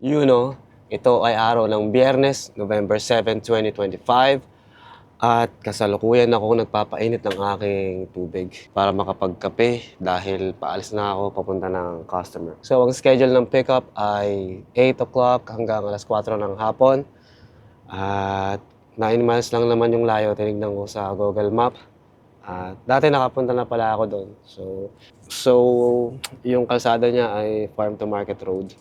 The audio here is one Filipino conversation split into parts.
Ito ay araw ng Biyernes, November 7, 2025 at kasalukuyan ako nagpapainit ng aking tubig para makapagkape dahil paalis na ako papunta ng customer. So, ang schedule ng pickup ay 8 o'clock hanggang alas 4 ng hapon at 9 miles lang naman yung layo, tinignan ko sa Google Map. At dati nakapunta na pala ako doon. So yung kalsada niya ay Farm to Market Road.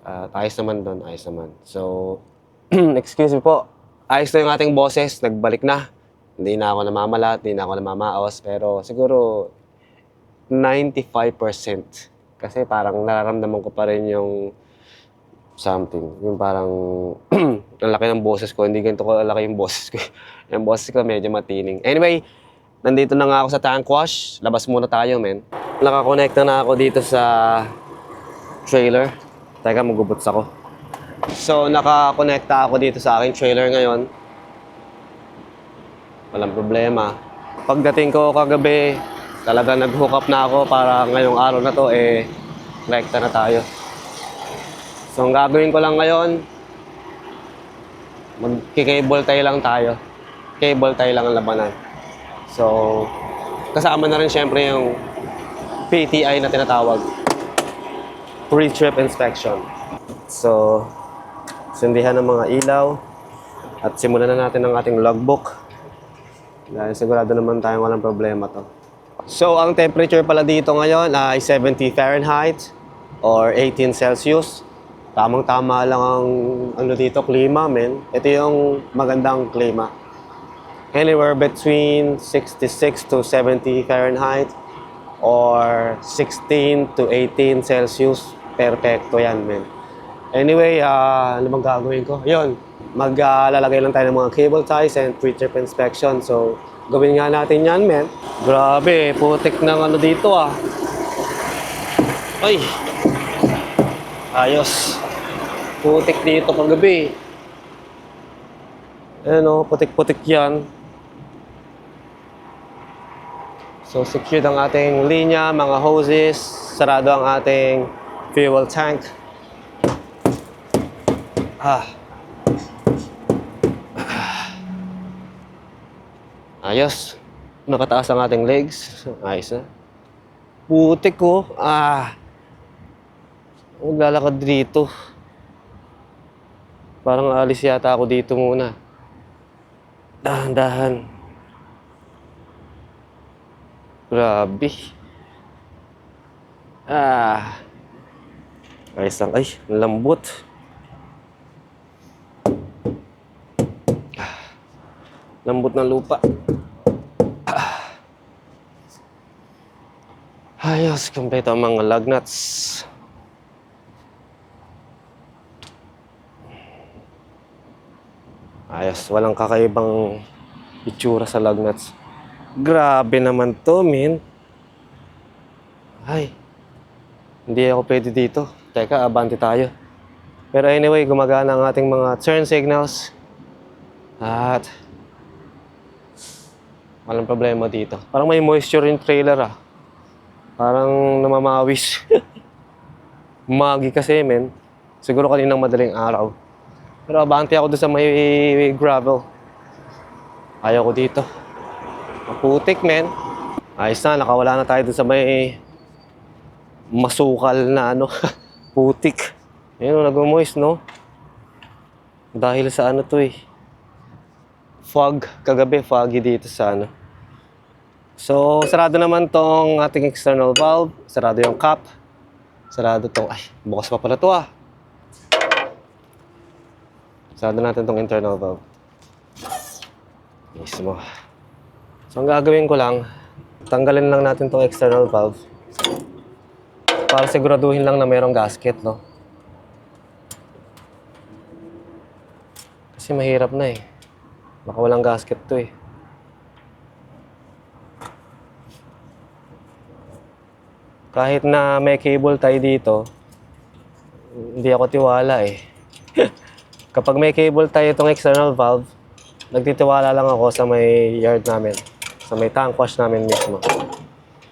At ayos naman doon, ayos naman. So, excuse me po. Ayos na yung ating boses, nagbalik na. Hindi na ako namamalat, hindi na ako namamaos, pero siguro 95%. Kasi parang nararamdaman ko pa rin yung something. Yung parang, ang laki ng boses ko, hindi ganito kalaki yung boses ko. Yung boses ko medyo matining. Anyway, nandito na nga ako sa tank wash. Labas muna tayo, men. Nakakonekta na ako dito sa trailer. Teka, magubuts ako. So, nakakonekta ako dito sa aking trailer ngayon. Walang problema. Pagdating ko kagabi, talaga nag-hook up na ako para ngayong araw na to, rekta na tayo. So, ang gagawin ko lang ngayon, mag-cable tie lang tayo. Cable tie lang ang labanan. So, kasama na rin syempre yung PTI na tinatawag. Pre-trip inspection. So, sindihan ng mga ilaw at simulan na natin ang ating logbook. Dahil sigurado naman tayong walang problema to. So, ang temperature pala dito ngayon ay 70 Fahrenheit or 18 Celsius. Tamang-tama lang ang dito, klima, men. Ito yung magandang klima. Anywhere between 66 to 70 Fahrenheit or 16 to 18 Celsius. Perfecto yan, men. Anyway, ano bang gagawin ko? Yun, maglalagay lang tayo ng mga cable ties and pre-trip inspection. So, gawin nga natin yan, men. Grabe, putik ng dito, ah. Ay! Ayos. Putik dito paggabi. Ayan, putik-putik yan. So, secured ang ating linya, mga hoses. Sarado ang ating fuel tank. Ayos. Nakataas ang ating legs. Ayos na. Putik ko. Maglalakad dito. Parang alis yata ako dito muna. Dahan-dahan. Grabe. Ayos lang. Ay, lambot. Lambot ng lupa. Ayos, kompleto ang mga lug nuts. Ayos, walang kakaibang itsura sa lug nuts. Grabe naman to, min. Ay, hindi ako pwede dito. Teka, abante tayo. Pero anyway, gumagana ang ating mga turn signals. At walang problema dito. Parang may moisture in trailer, ah. Parang namamawis. Magi kasi, men. Siguro kaninang madaling araw. Pero abante ako doon sa may gravel. Ayaw ko dito. Maputik, men. Ayos na, nakawala na tayo doon sa may masukal na putik. Ayun, nag-moist, no? Dahil sa to, fog. Kagabi, foggy dito sa So, sarado naman tong ating external valve. Sarado yung cap. Sarado tong... Ay, bukas pa pala to, ah. Sarado natin tong internal valve. Mismo. So, ang gagawin ko lang, tanggalin lang natin tong external valve. Para siguraduhin lang na mayroong gasket, no? Kasi mahirap na, Baka walang gasket to, Kahit na may cable tie dito, hindi ako tiwala, Kapag may cable tie itong external valve, nagtitiwala lang ako sa may yard namin, sa may tank wash namin mismo.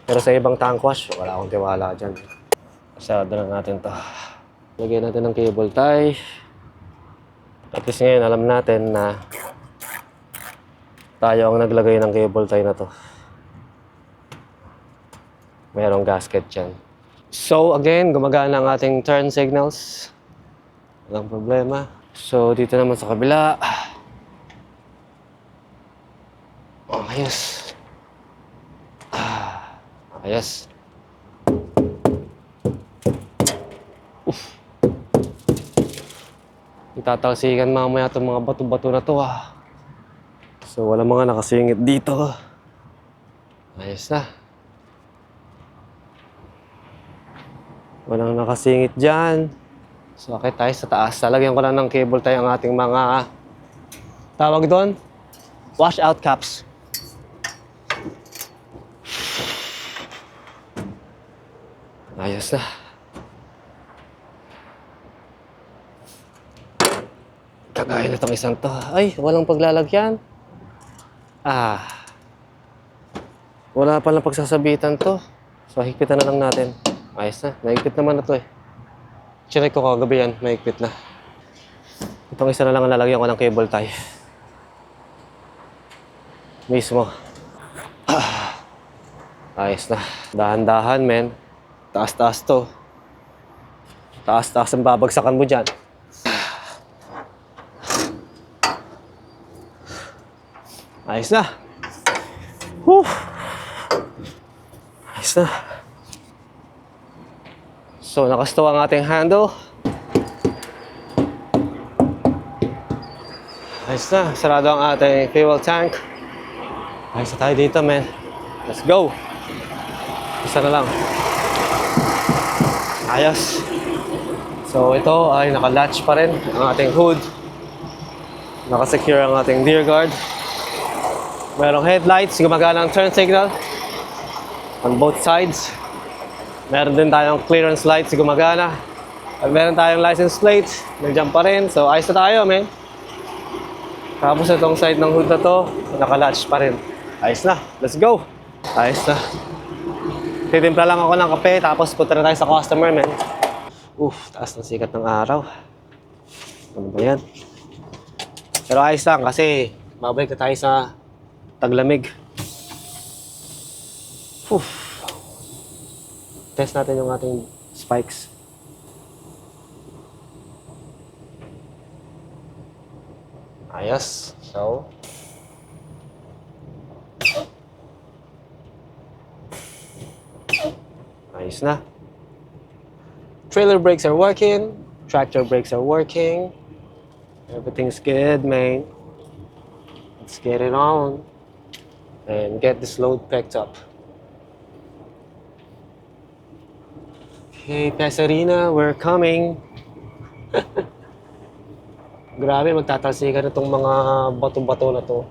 Pero sa ibang tank wash, wala akong tiwala dyan. Pasado na natin to. Lagyan natin ng cable tie. At least ngayon alam natin na tayo ang naglagay ng cable tie na to. Merong gasket dyan. So again, gumagana ang ating turn signals. Walang problema. So dito naman sa kabila. Ayos. Ayos. Itatalsikan mamaya itong mga bato-bato na to So wala mga nakasingit dito. Ayos na. Walang nakasingit dyan. So okay tayo sa taas. Lalagyan ko lang ng cable tayo ang ating mga tawag doon, washout caps. Ayos na. Kagaya na itong isang to. Ay, walang paglalagyan. Wala palang pagsasabitan to. So, higpitan na lang natin. Ayos na. Mahigpit naman na to eh. Chinek ko kagabi yan. Mahigpit na. Itong isa na lang ang lalagyan ko ng cable tie. Mismo. Ayos na. Dahan-dahan, men. Taas-taas to. Taas-taas ang babagsakan mo dyan. Ayos na. Whew. Ayos na. So, nakastow ang ating handle. Ayos na. Sarado ang ating fuel tank. Ayos na tayo dito, man. Let's go. Isa na lang. Ayos. So, ito ay naka-latch pa rin ang ating hood. Naka-secure ang ating rear guard. Merong headlights, gumagana ang turn signal on both sides. Meron din tayong clearance lights, gumagana. At meron tayong license plate, nandiyan pa rin. So, ayos na tayo, man. Tapos itong side ng hood na to, naka-latch pa rin. Ayos na, let's go. Ayos na. Titimpla lang ako ng kape, tapos punta na tayo sa customer, man. Taas ng sikat ng araw. Ano ba yan? Pero ayos lang kasi babalik na tayo sa taglamig. Test natin yung ating spikes. Ayos. So, ayos na. Trailer brakes are working. Tractor brakes are working. Everything's good, man. Let's get it on and get this load picked up. Okay, Pesarina, we're coming. Grabe, magtatalsikan na itong mga bato-bato na to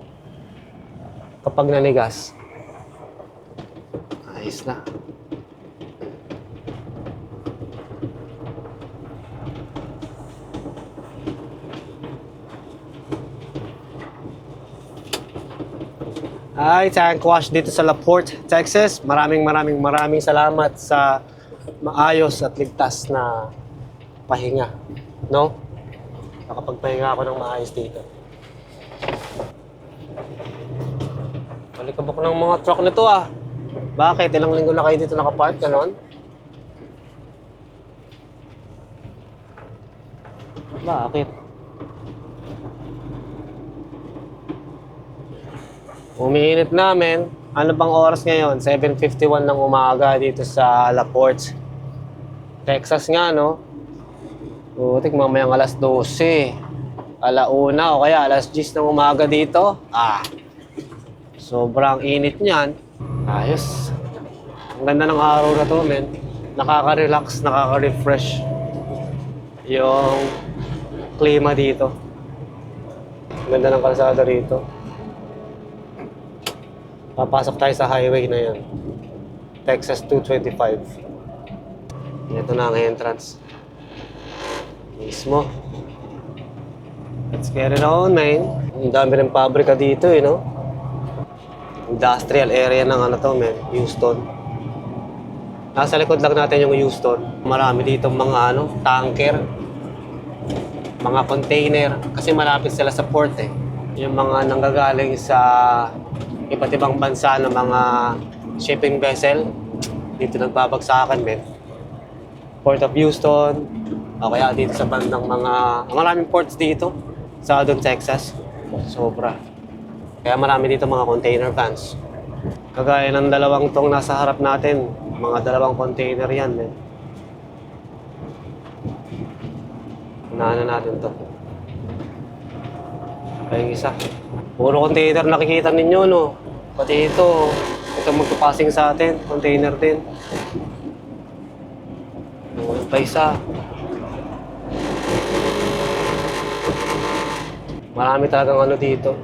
kapag nanigas. Ayos na. Hi, tank wash dito sa La Porte, Texas. Maraming salamat sa maayos at ligtas na pahinga. No? Nakapagpahinga ako ng maayos dito. Balikabok ng mga truck nito Bakit? Ilang linggo na kayo dito nakapark, ganon? Bakit? Umiinit namin. Ano bang oras ngayon? 7:51 ng umaga dito sa La Porte, Texas nga, no? Butik mamayang alas 12. Alauna o kaya alas 10 ng umaga dito. Sobrang init niyan. Ayos. Ang ganda ng araw na to, men. Nakaka-relax, nakaka-refresh yung klima dito. Ang ganda ng kalsada rito. Papasok tayo sa highway na yan. Texas 225. Ito na ang entrance. Mismo. Let's get it on, man. Ang dami rin pabrika dito, no? Industrial area ng ano to, man. Houston. Nasa likod lang natin yung Houston. Marami dito mga tanker, mga container. Kasi malapit sila sa port eh. Yung mga nanggagaling sa iba't ibang bansa ng mga shipping vessel. Dito nagbabagsakan, men. Port of Houston. O kaya dito sa bandang maraming ports dito. Southern Texas. Sobra. Kaya marami dito mga container vans. Kagaya ng dalawang tong nasa harap natin. Mga dalawang container yan, men. Unahan na natin to. Ay, isa. Puro container nakikita ninyo, no? Pati ito. Ito magpapasing sa atin. Container din. Pa isa. Marami talagang dito.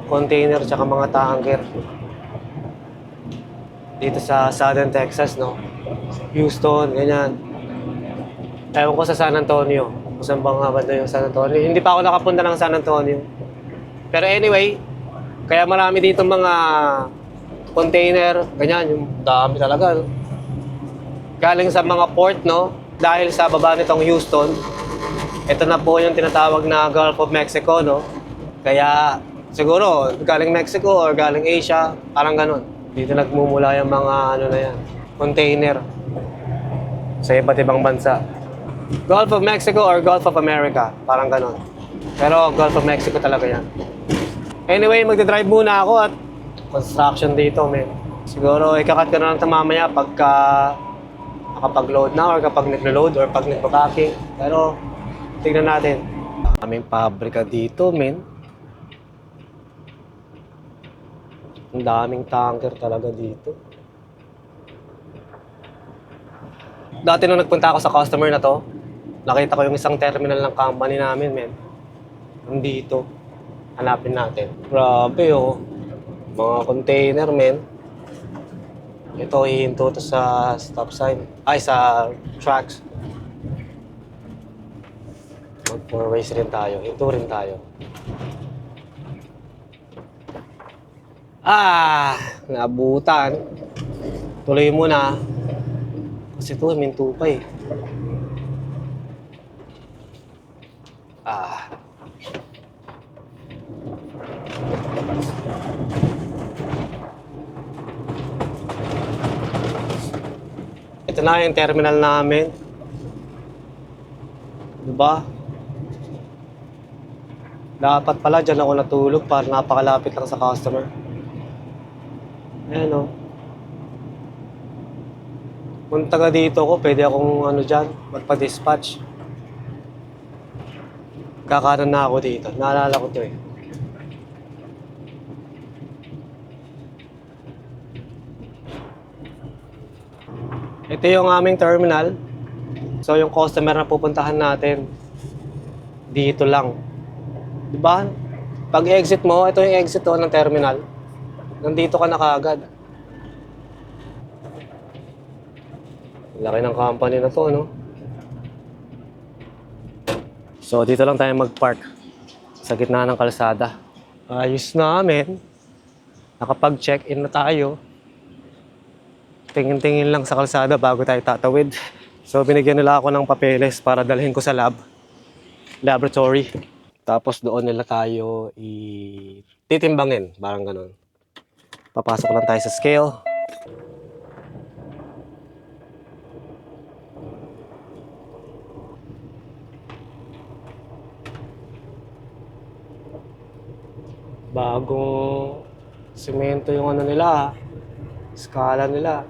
Container tsaka mga tanker. Dito sa Southern Texas, no? Houston, ganyan. Ewan ko sa San Antonio. Kung saan bang banda yung San Antonio. Hindi pa ako nakapunta ng San Antonio. Pero anyway, kaya marami dito mga container, ganyan, yung dami talaga, no? Galing sa mga port, no? Dahil sa baba nitong Houston, ito na po yung tinatawag na Gulf of Mexico, no? Kaya siguro galing Mexico or galing Asia, parang ganun. Dito nagmumula yung mga na yan, container sa iba't ibang bansa. Gulf of Mexico or Gulf of America, parang ganun. Pero Gulf of Mexico talaga yan. Anyway, magdadrive muna ako at construction dito, men. Siguro ikakat ko na lang ito mamaya pagka nakapag-load na or kapag naglo-load or pag nagpa-packing. Pero tignan natin. Aming pabrika dito, men. Ang daming tanker talaga dito. Dati nung nagpunta ako sa customer na to, nakita ko yung isang terminal ng company namin, men. Nandito. Hanapin natin. Grabe, oh. Mga container, men. Ito, hihinto to sa stop sign. Ay, sa tracks. Mag-four ways rin tayo. Hinto rin tayo. Naabutan. Tuloy muna. Kasi ito, minto pa eh. Ito na yung terminal namin. Diba? Dapat pala dyan ako natulog para napakalapit lang sa customer. Ayan, oh. Kung taga dito ko, pwede akong dyan, magpa-dispatch. Kakanan na ako dito. Naalala ko to eh. Ito yung aming terminal. So yung customer na pupuntahan natin, dito lang. Diba? Pag exit mo, ito yung exit ng terminal. Nandito ka na kaagad. Laki ng company na to, no? So dito lang tayo mag-park. Sa gitna ng kalsada. Ayos na, men. Nakapag-check-in na tayo. Tingin-tingin lang sa kalsada bago tayo tatawid. So binigyan nila ako ng papeles para dalhin ko sa laboratory. Tapos doon nila tayo titimbangin, parang ganun. Papasok lang tayo sa scale. Bagong semento yung nila, skala nila.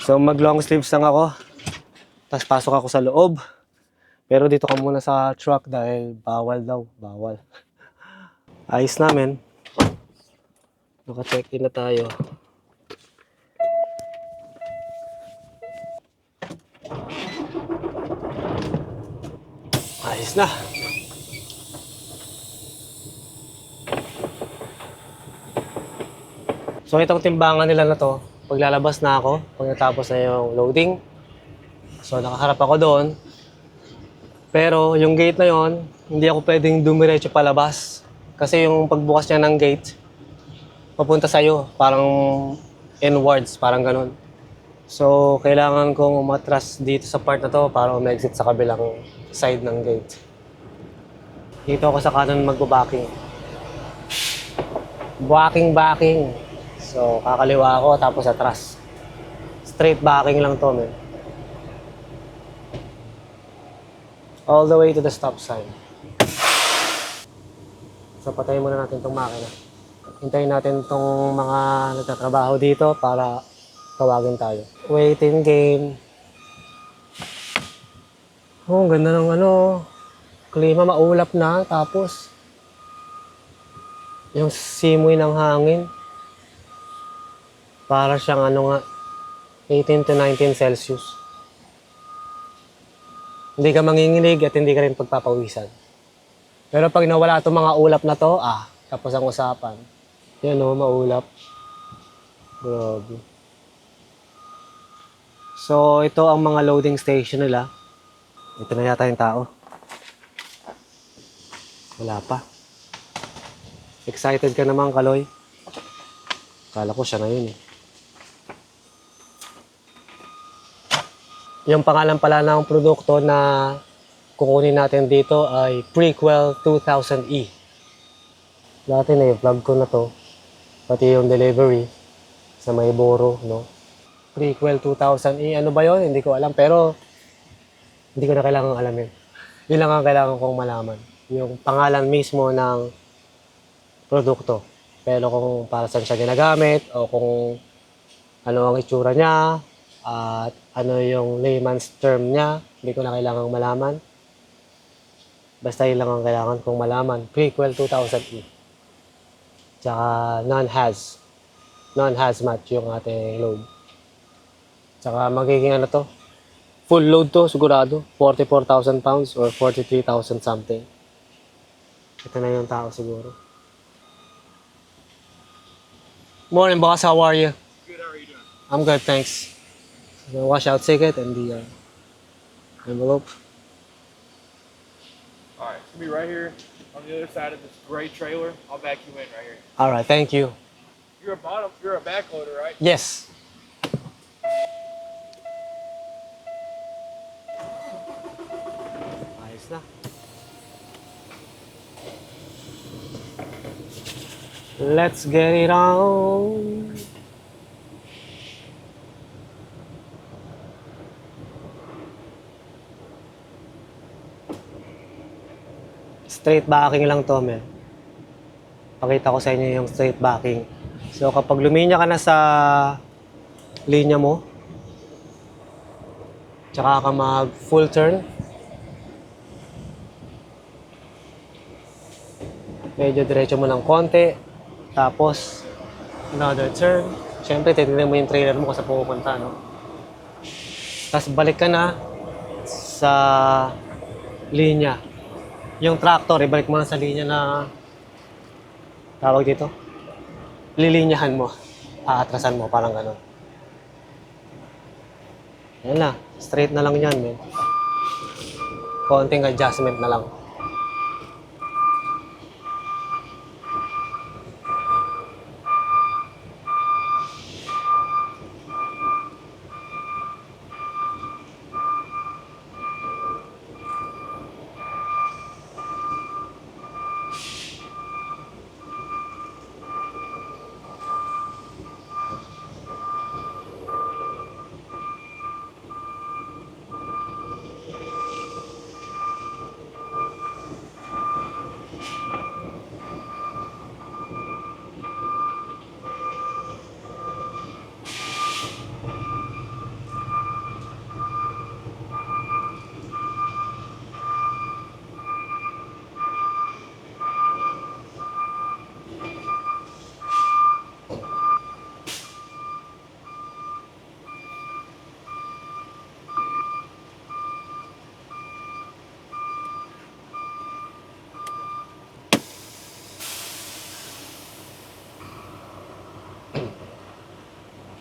So mag long sleeves lang ako. Tapos pasok ako sa loob. Pero dito ka muna sa truck dahil bawal daw. Bawal. Ayos namin. Naka-check-in na tayo. Ayos na. So itong timbangan nila na to, paglalabas na ako, pag natapos na yung loading. So nakaharap ako doon. Pero yung gate na yon, hindi ako pwedeng dumiretso palabas. Kasi yung pagbukas niya ng gate, papunta sa'yo, parang inwards, parang ganun. So, kailangan kong umatras dito sa part na to para umexit sa kabilang side ng gate. Dito ako sa kanan magbo-backing. Backing. So, kakaliwa ako tapos atras. Straight backing lang to, man. All the way to the stop sign. So, patayin muna natin tong makina. Hintayin natin tong mga nagtatrabaho dito para tawagin tayo. Waiting game. Oh, ang ganda ng klima, maulap na. Tapos, yung simoy ng hangin. Para siyang 18 to 19 Celsius. Hindi ka manginginig at hindi ka rin pagpapawisan. Pero pag nawala itong mga ulap na to, tapos ang usapan. Yan maulap. Grabe. So, ito ang mga loading station nila. Ito na yata yung tao. Wala pa. Excited ka naman, Kaloy? Kala ko siya na yun eh. Yung pangalan pala ng produkto na kukunin natin dito ay Prequel 2000E. Dati na i-vlog ko na to. Pati yung delivery sa Mayboro, no? Prequel 2000E. Ano ba yun? Hindi ko alam. Pero hindi ko na kailangang alamin. Yun lang ang kailangan kong malaman. Yung pangalan mismo ng produkto. Pero kung para saan siya ginagamit o kung ano ang itsura niya at ano yung layman's term niya, hindi ko na kailangang malaman. Basta yun lang ang kailangan kong malaman. Prequel 2000E. Tsaka non-hazmat yung ating load. Tsaka magiging full load to sigurado. 44,000 pounds or 43,000 something. Ito na yung tao siguro. Morning, boss. How are you? Good, how are you doing? I'm good, thanks. The washout ticket and the envelope. Alright, it's gonna be right here on the other side of this gray trailer. I'll back you in right here. All right, thank you. You're a backloader, right? Yes. Ayos na. Let's get it on. Straight backing lang to, men. Pakita ko sa inyo yung straight backing. So, kapag luminya ka na sa linya mo, tsaka ka mag full turn, medyo diretso mo ng konti, tapos another turn. Siyempre, titignan mo yung trailer mo kung saan pupunta, no? Tapos balik ka na sa linya. Yung tractor, ibalik mo na sa linya na tawag dito. Lilinyahan mo. Aatrasan mo, parang gano'n. Yan na. Straight na lang yan, men. Konting adjustment na lang.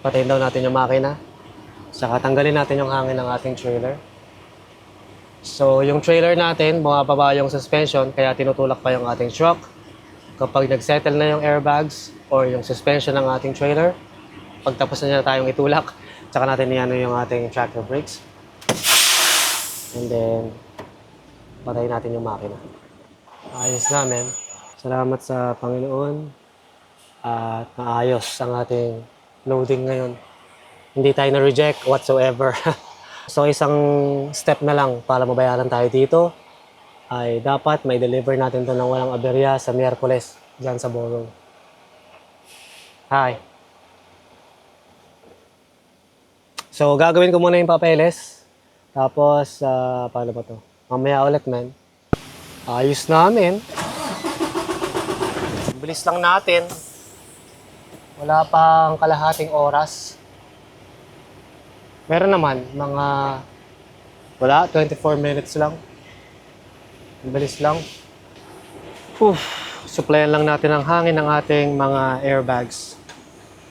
Patayin daw natin yung makina. Saka tanggalin natin yung hangin ng ating trailer. So, yung trailer natin, bumababa yung suspension, kaya tinutulak pa yung ating truck. Kapag nag-settle na yung airbags or yung suspension ng ating trailer, pagtapos na niya tayong itulak, tsaka natin iano yung ating tractor brakes. And then, patayin natin yung makina. Ayos namin. Salamat sa Panginoon at maayos ang ating loading ngayon. Hindi tayo na-reject whatsoever. So isang step na lang para mabayaran tayo dito ay dapat may deliver natin to ng walang aberya sa Miyerkules dyan sa Borough. Hi. So gagawin ko muna yung papeles. Tapos, paano ba to? Mamaya ulit, man. Ayos namin. Bilis lang natin. Wala pang kalahating oras. Meron naman, wala, 24 minutes lang. Bilis lang. Supplyan lang natin ng hangin ng ating mga airbags.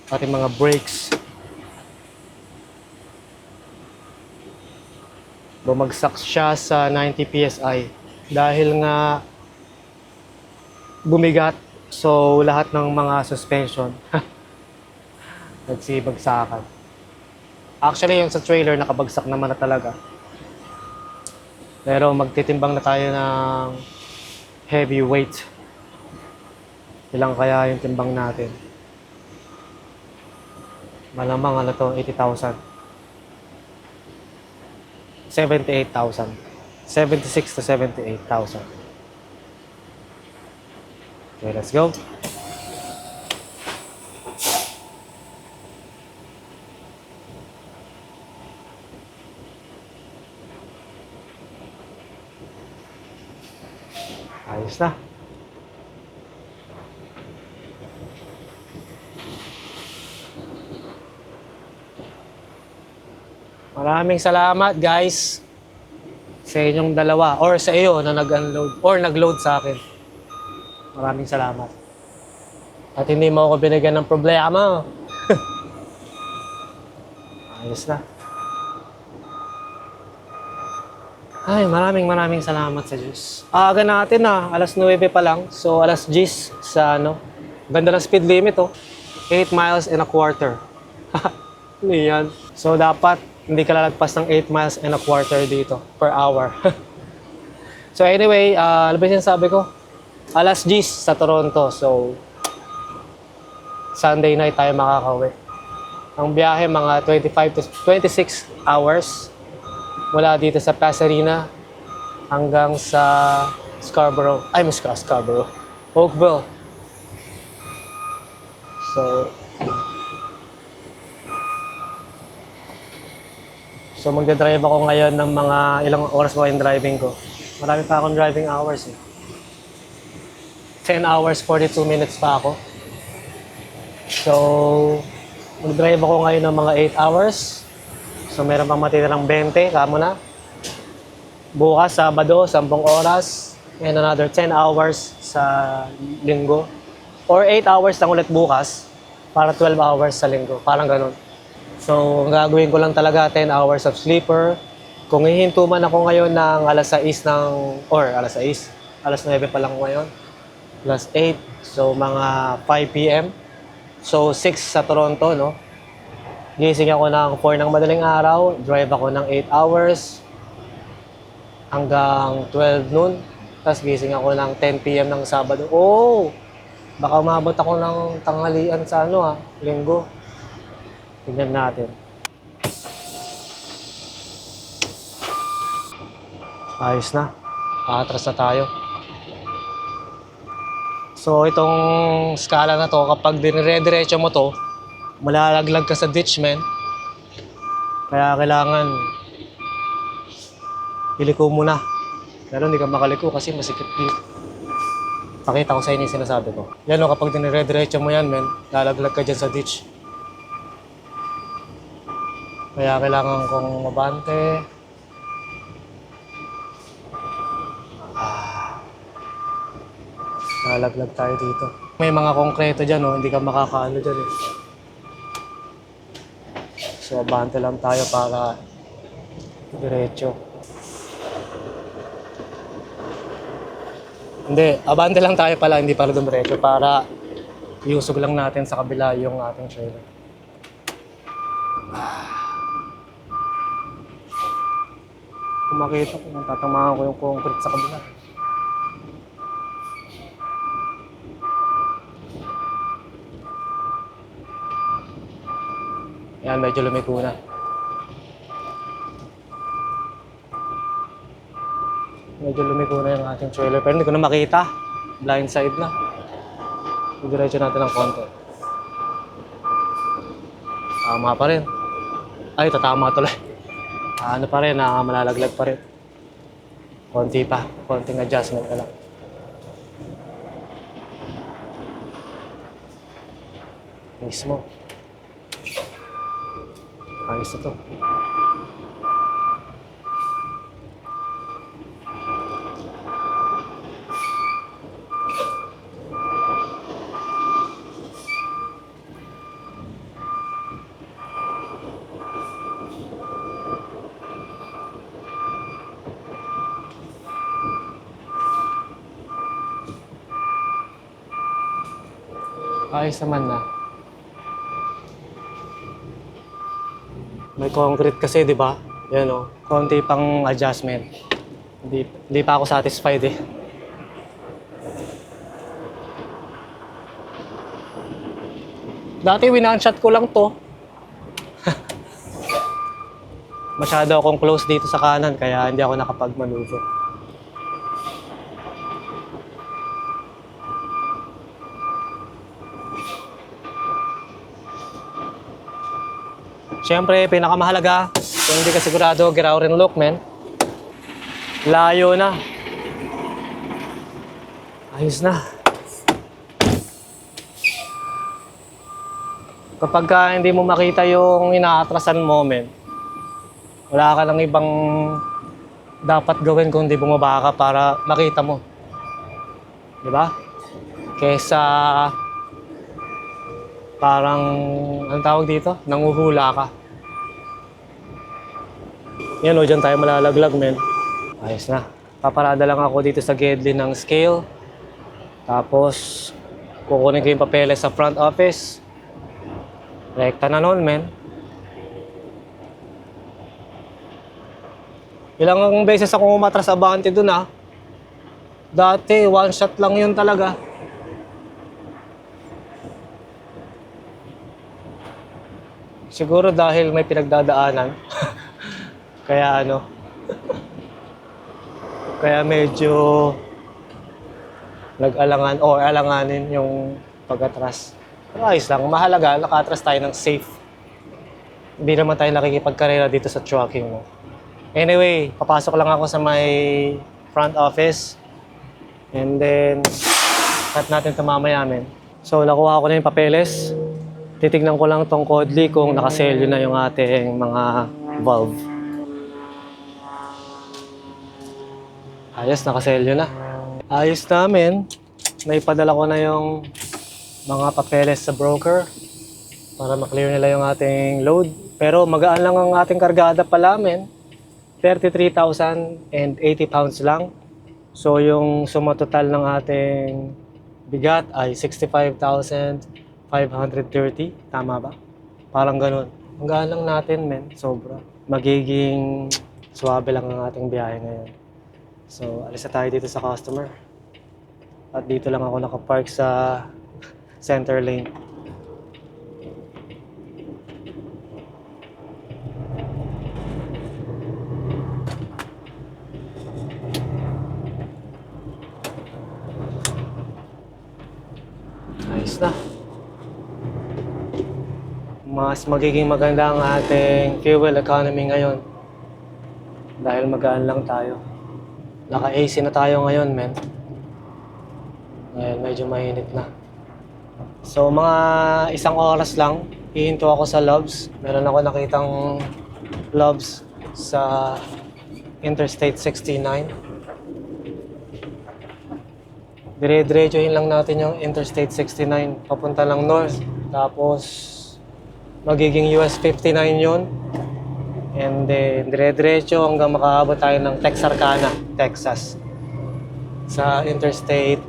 Ating mga brakes. Bumagsak siya sa 90 PSI. Dahil nga bumigat. So, lahat ng mga suspension nagsibagsakan. Actually, yung sa trailer, nakabagsak naman na talaga. Pero magtitimbang na tayo ng heavy weight. Ilang kaya yung timbang natin? Malamang ano to, 80,000. 78,000. 76 to 78,000. Okay, let's go. Ayos na. Maraming salamat guys sa inyong dalawa or sa iyo na nag-unload or nag-load sa akin. Maraming salamat. At hindi mo ako binigyan ng problema. Ayos na. Ay, maraming salamat sa Diyos. Aga natin alas 9 pa lang. So, alas 10 sa Ganda ng speed limit 8 miles and a quarter. Ano yan? So, dapat hindi ka lalagpas ng 8 miles and a quarter dito per hour. So, anyway, ano ba sinasabi ko? Alas 10 sa Toronto. So, Sunday night tayo makakauwi. Ang biyahe mga 25 to 26 hours. Mula dito sa Pasadena hanggang sa Scarborough. Ay, mas Scarborough. Oakville. So magdadrive ako ngayon ng mga ilang oras ba yung driving ko. Marami pa akong driving hours 10 hours, 42 minutes pa ako. So, mag-drive ako ngayon ng mga 8 hours. So, meron pang matitirang 20, kamo na. Bukas, Sabado, 10 oras. And another 10 hours sa linggo. Or 8 hours lang ulit bukas para 12 hours sa linggo. Parang ganun. So, ang gagawin ko lang talaga 10 hours of sleeper. Kung hihinto man ako ngayon ng alas 6 alas 9 pa lang ngayon. Plus 8, so mga 5 p.m. So, 6 sa Toronto, no? Gising ako ng 4 ng madaling araw, drive ako ng 8 hours hanggang 12 noon. Tapos gising ako ng 10 p.m. ng Sabado. Baka umabot ako ng tanghalian sa linggo. Tignan natin. Ayos na. Atras na tayo. So itong skala na to, kapag dinire-diretso mo to, malalaglag ka sa ditch, man. Kaya kailangan iliko muna. Pero hindi ka makaliko kasi masikip dito. Pakita ko sa inyo yung sinasabi ko. Yan kapag dinire-diretso mo yan, man, lalaglag ka dyan sa ditch. Kaya kailangan kong mabante. Lalaglag tayo dito. May mga konkreto dyan, hindi ka makakaano dyan So, abante lang tayo para diretso. Hindi, abante lang tayo pala, hindi para dumiretso para iusog lang natin sa kabila yung ating trailer. Kung makita ko, tatamaan ko yung concrete sa kabila. Yan, medyo lumiko na. Medyo lumiko na yung ating trailer, pero hindi ko na makita. Blind side na. Diretso natin ng konti. Tama pa rin. Ay, tatama tuloy. Ano pa rin, malalaglag pa rin. Konti pa. Konting adjustment na lang. Mismo. Ayos na to. Ayos naman na. May concrete kasi, di ba? Yan o. Konti pang adjustment. Hindi pa ako satisfied eh. Dati winanshot ko lang to. Masyado akong close dito sa kanan kaya hindi ako nakapag-maneuver. Siyempre, pinakamahalaga, kung hindi ka sigurado, Giraurin look, men. Layo na. Ayos na. Kapag hindi mo makita yung inaatrasan mo, men, wala ka lang ibang dapat gawin kung hindi bumaba ka para makita mo. Di ba? Kesa parang, anong tawag dito? Nanguhula ka. Yan o, dyan tayo malalaglag, men. Ayos na. Paparada lang ako dito sa Gedli ng scale. Tapos, kukunin ko yung papeles sa front office. Rekta na nun, men. Ilang beses akong umatras abante dun, ha. Dati, one shot lang yun talaga. Siguro dahil may pinagdadaanan. Kaya ano. Kaya medyo nag-alangan o alanganin yung pag-atras. Pero ayos lang. Mahalaga, naka-atras tayo ng safe. Hindi naman tayo nakikipagkarera dito sa trucking mo. Anyway, papasok lang ako sa may front office. And then, cut natin ito mamaya, men. So, nakuha ko na yung papeles. Titignan ko lang tong Kodli kung nakaselyo na yung ating mga valve. Ayos, nakaselyo na. Ayos namin. Naipadala ko na yung mga papeles sa broker para maklear nila yung ating load. Pero magaan lang ang ating kargada pala, men. 33,080 pounds lang. So yung suma total ng ating bigat ay 65,530. Tama ba? Parang ganun. Ang gaan lang natin, men. Sobra. Magiging swabe lang ang ating biyahe ngayon. So, alis na tayo dito sa customer. At dito lang ako nakapark sa center lane. Ayos na. Mas magiging maganda ang ating fuel economy ngayon. Dahil magaan lang tayo. Naka-AC na tayo ngayon, men. Ngayon, medyo mainit na. So, mga isang oras lang, hihinto ako sa Loves. Meron ako nakitang Loves sa Interstate 69. Dire-diretsuhin lang natin yung Interstate 69 papunta lang north. Tapos magiging US 59 yun. And then dire-diretso hanggang makaabot tayo ng Texarkana, Texas. sa Interstate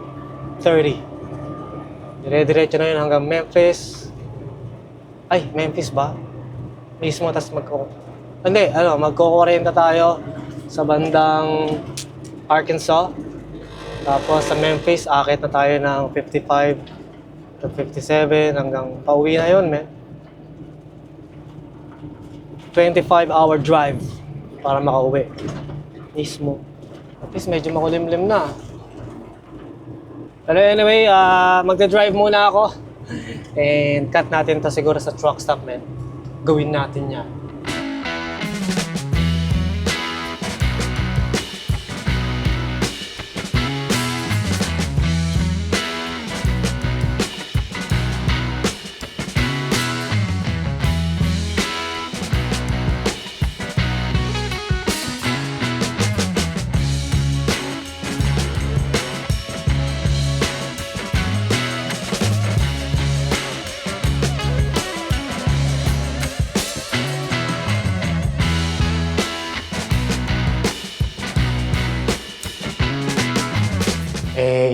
30. Dire-diretso na yun hanggang Memphis. Ay, Memphis ba? Mismo, tas magko-40 tayo sa bandang Arkansas. Tapos sa Memphis, akit na tayo ng 55 to 57 hanggang pauwi na yun, man. 25-hour drive para makauwi. Mismo. At least medyo makulimlim na. Pero anyway, magda-drive muna ako. And cut natin to siguro sa truck stop, man. Gawin natin yan.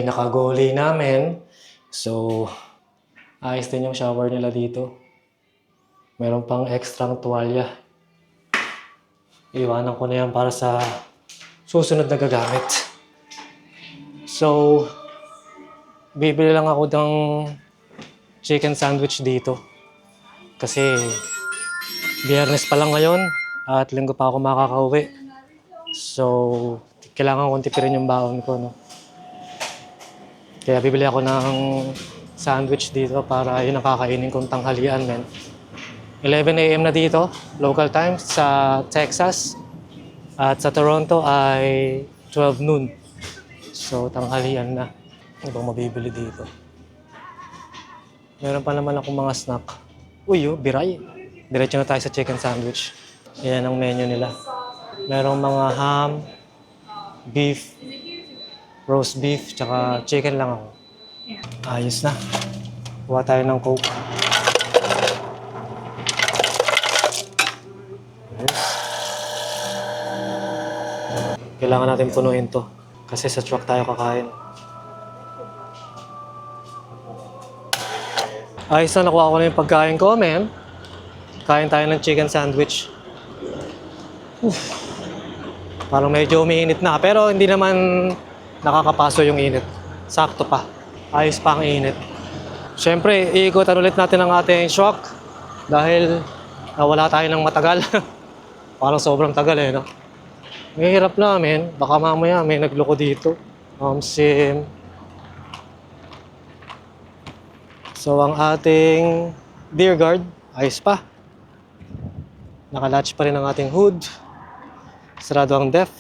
Nakagoli namin. So, ayos din yung shower nila dito. Meron pang extrang tuwalya. Iwanan ko na yan para sa susunod na gagamit. So, bibili lang ako ng chicken sandwich dito. Kasi, Biyernes pa lang ngayon at Linggo pa ako makakauwi. So, kailangan kong tipirin yung baon ko, no? Kaya bibili ako ng sandwich dito para yun ang kakainin kong tanghalian, men. 11 a.m. na dito, local time sa Texas. At sa Toronto ay 12 noon. So, tanghalian na. Ano bang mabibili dito? Meron pa naman akong mga snack. Uy, biray. Diretso na tayo sa chicken sandwich. Yan ang menu nila. Merong mga ham, beef, roast beef, tsaka chicken lang ako. Ayos na. Kuha tayo ng Coke. Ayos. Kailangan natin punuin to. Kasi sa truck tayo kakain. Ayos na, nakuha ko na yung pagkain ko, man. Kain tayo ng chicken sandwich. Parang medyo umiinit na, pero hindi naman nakakapaso yung init. Sakto pa. Ayos pa ang init. Siyempre, iikutan ulit natin ang ating truck dahil nawala tayo ng matagal. Parang sobrang tagal eh, no? May hirap namin. Baka mamaya may nagloko dito. SIM. So, ang ating rear guard, ayos pa. Nakalatch pa rin ang ating hood. Sarado ang def.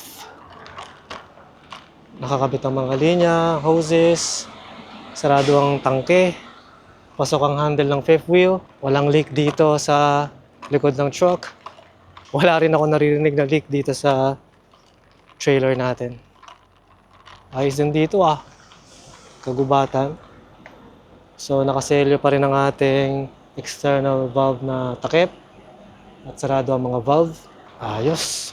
Nakakabit ang mga linya, hoses. Sarado ang tangke. Pasok ang handle ng fifth wheel. Walang leak dito sa likod ng truck. Wala rin ako naririnig na leak dito sa trailer natin. Ayos din dito kagubatan. So nakaselyo pa rin ang ating external valve na takip. At sarado ang mga valve. Ayos.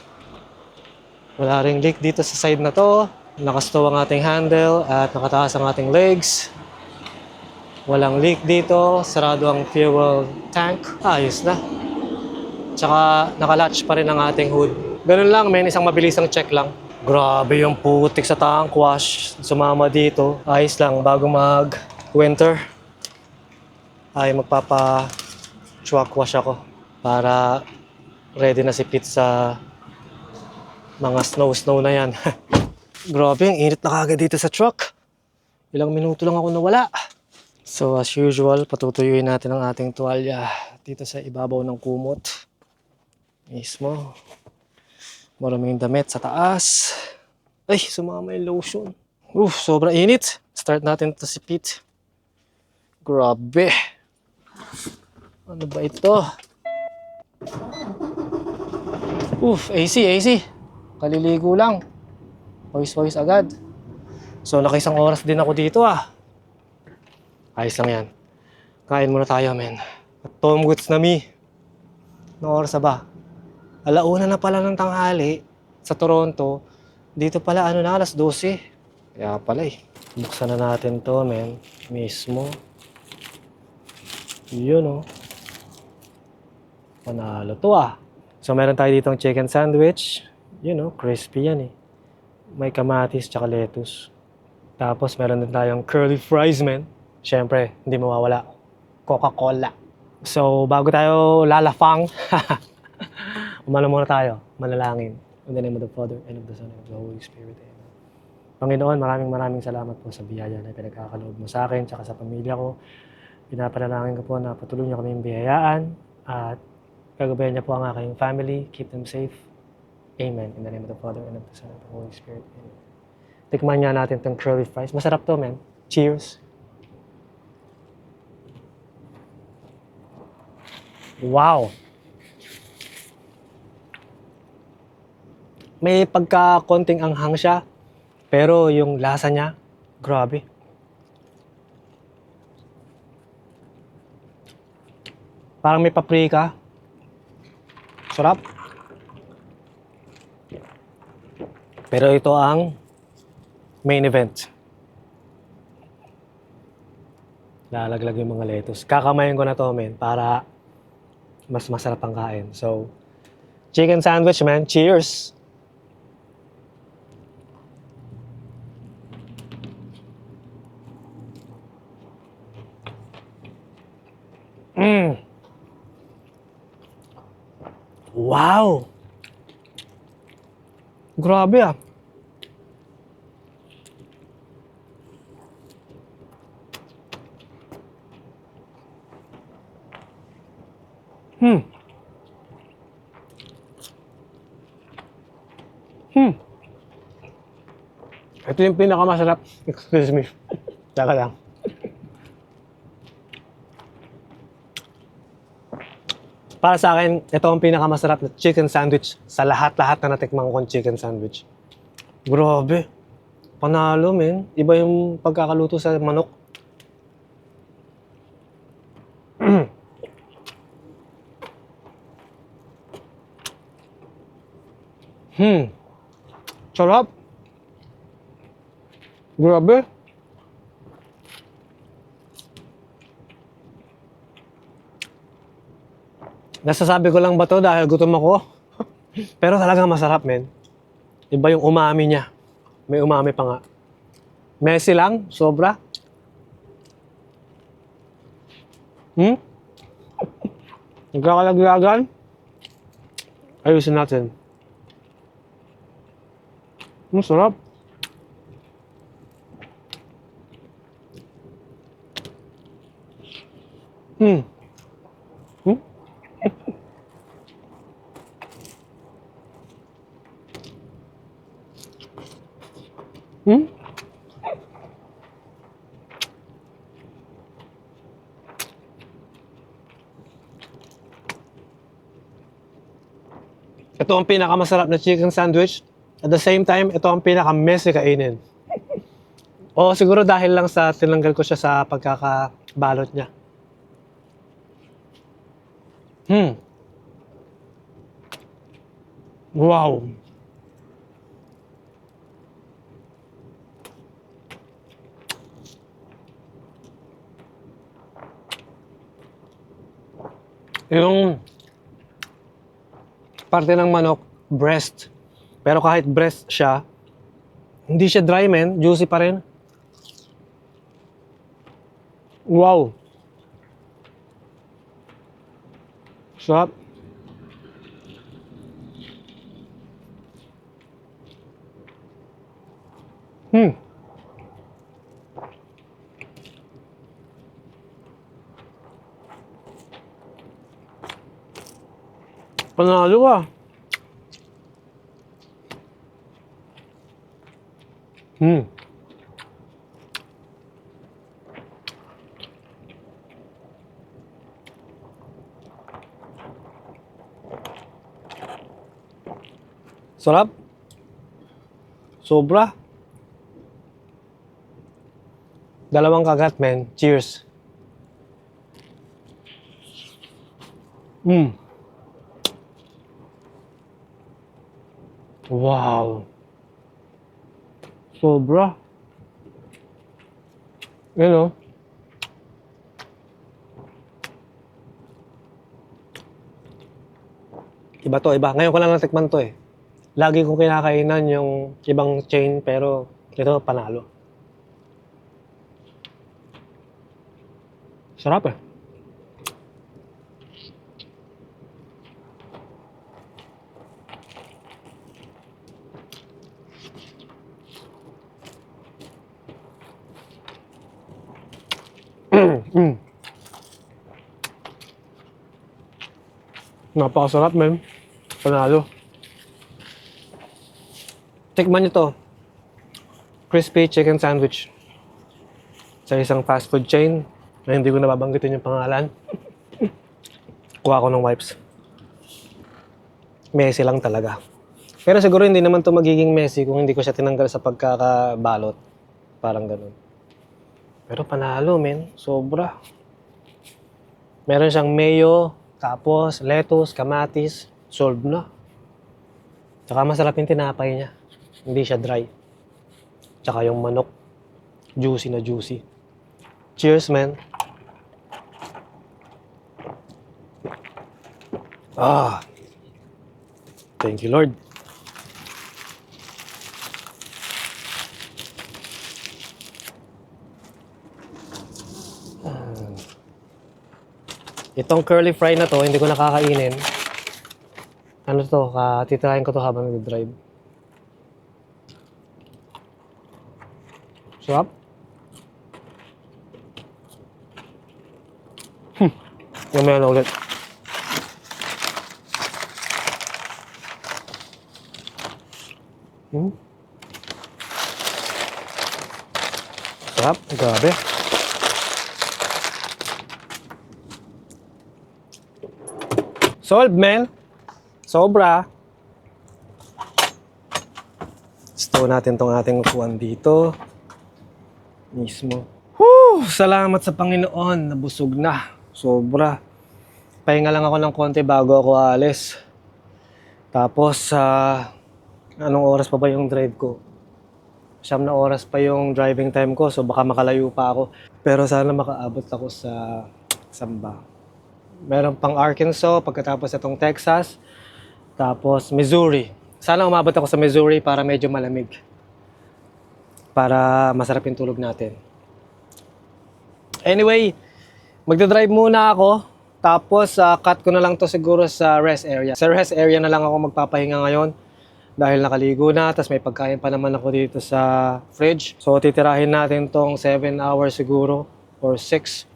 Wala ring leak dito sa side na to. Nakastow ang ating handle at nakataas ang ating legs. Walang leak dito. Sarado ang fuel tank. Ayos na. Tsaka nakalatch pa rin ang ating hood. Ganun lang, may isang mabilisang check lang. Grabe yung putik sa tank wash. Sumama dito. Ayos lang, bago mag-winter ay magpapa-truck wash ako para ready na si Pete sa mga snow na yan. Grabe, ang init na kagad dito sa truck. Ilang minuto lang ako nawala. So as usual, patutuyuin natin ang ating tuwalya dito sa ibabaw ng kumot. Mismo. Maraming damit sa taas. Ay, sumama yung lotion. Sobrang init. Start natin to si Pete. Grabe. Ano ba ito? AC. Kaliligo lang. Pawis agad. So, nakaisang oras din ako dito Ayos lang yan. Kain muna tayo, men. At Tom Goods na mi. Anong oras na ba? 1:00 na pala ng tanghali sa Toronto. Dito pala, alas 12. Kaya pala eh. Buksan na natin to, men. Mismo. Yun, oh. Panalo to, ah. So, meron tayo ditong chicken sandwich. Yun, oh. Crispy yan, eh. May kamatis tsaka lettuce. Tapos, meron din tayong curly fries, men. Siyempre, hindi mawawala. Coca-Cola. So, bago tayo lalafang, umano muna tayo. Manalangin. In the name of the Father, and of the Son, and of the Holy Spirit. Amen. Panginoon, maraming salamat po sa biyaya na pinagkakaloob mo sa akin tsaka sa pamilya ko. Pinapanalangin ko po na patuloy niyo kaming biyayaan at gagabayan niyo po ang aking family. Keep them safe. Amen. In the name of the Father, and of the Son, and of the Holy Spirit. Amen. Tikman niya natin itong curly fries. Masarap to, man. Cheers. Wow! May pagka-konting anghang siya, pero yung lasa niya, grabe. Parang may paprika. Sarap. Pero ito ang main event. Lalaglag yung mga lettuce. Kakamayin ko na to, men, para mas masarap ang kain. So, chicken sandwich, man. Cheers! Wow! Grabe ah. Hmm. Ito yung pinakamasarap. Excuse me. Tsaka lang. Para sa akin, ito ang pinakamasarap na chicken sandwich sa lahat-lahat na natikman kong chicken sandwich. Grabe. Panalo, men. Iba yung pagkakaluto sa manok. Sarap. Grabe. Nasasabi ko lang ba to dahil gutom ako? Pero talagang masarap, men. Iba yung umami niya. May umami pa nga. Messy lang, sobra. Nagkakalaglagan. Ayusin natin. Masarap. Ito ang pinakamasarap na chicken sandwich. At the same time, ito ang pinaka-messy kainin. O siguro dahil lang sa tinanggal ko siya sa pagkakabalot niya. Wow! Yung parte ng manok, breast. Pero kahit breast siya, hindi siya dry, man. Juicy pa rin. Wow! Sarap. Panalo ah. Sarap. Sobra. Dalawang kagat, men. Cheers. Wow. Sobra. Yun o. Iba to, iba. Ngayon ko lang natikman to eh. Lagi kong kinakainan yung ibang chain pero ito panalo. Sarap eh. Napakasarap, men. Panalo. Tikman nyo to. Crispy chicken sandwich. Sa isang fast food chain na hindi ko nababanggitin yung pangalan. Kuha ko ng wipes. Messy lang talaga. Pero siguro hindi naman to magiging messy kung hindi ko siya tinanggal sa pagkakabalot. Parang ganun. Pero panalo, men. Sobra. Meron siyang mayo, tapos lettuce, kamatis. Solved na. Tsaka masarap yung tinapay niya. Hindi siya dry. Tsaka yung manok. Juicy na juicy. Cheers, man. Ah. Thank you, Lord. Itong curly fry na to, hindi ko nakakainin. Ano to, titirahin ko to habang nag-drive. Sarap. Yung may ano ulit. Sarap, grabe. Solved, man. Sobra. Stow natin tong ating upuan dito. Mismo. Salamat sa Panginoon. Nabusog na. Sobra. Pahinga lang ako ng konti bago ako alis. Tapos, anong oras pa ba yung drive ko? 9 na oras pa yung driving time ko, so baka makalayo pa ako. Pero sana makaabot ako sa Samba. Meron pang Arkansas, pagkatapos itong Texas, tapos Missouri. Sana umabot ako sa Missouri para medyo malamig. Para masarap yung tulog natin. Anyway, magdadrive muna ako. Tapos, cut ko na lang to siguro sa rest area. Sa rest area na lang ako magpapahinga ngayon. Dahil nakaligo na, tapos may pagkain pa naman ako dito sa fridge. So, titirahin natin tong 7 hours siguro, or 6.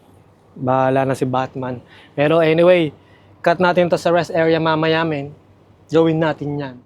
Bahala na si Batman. Pero anyway, cut natin to sa rest area mamaya, men. Gawin natin yan.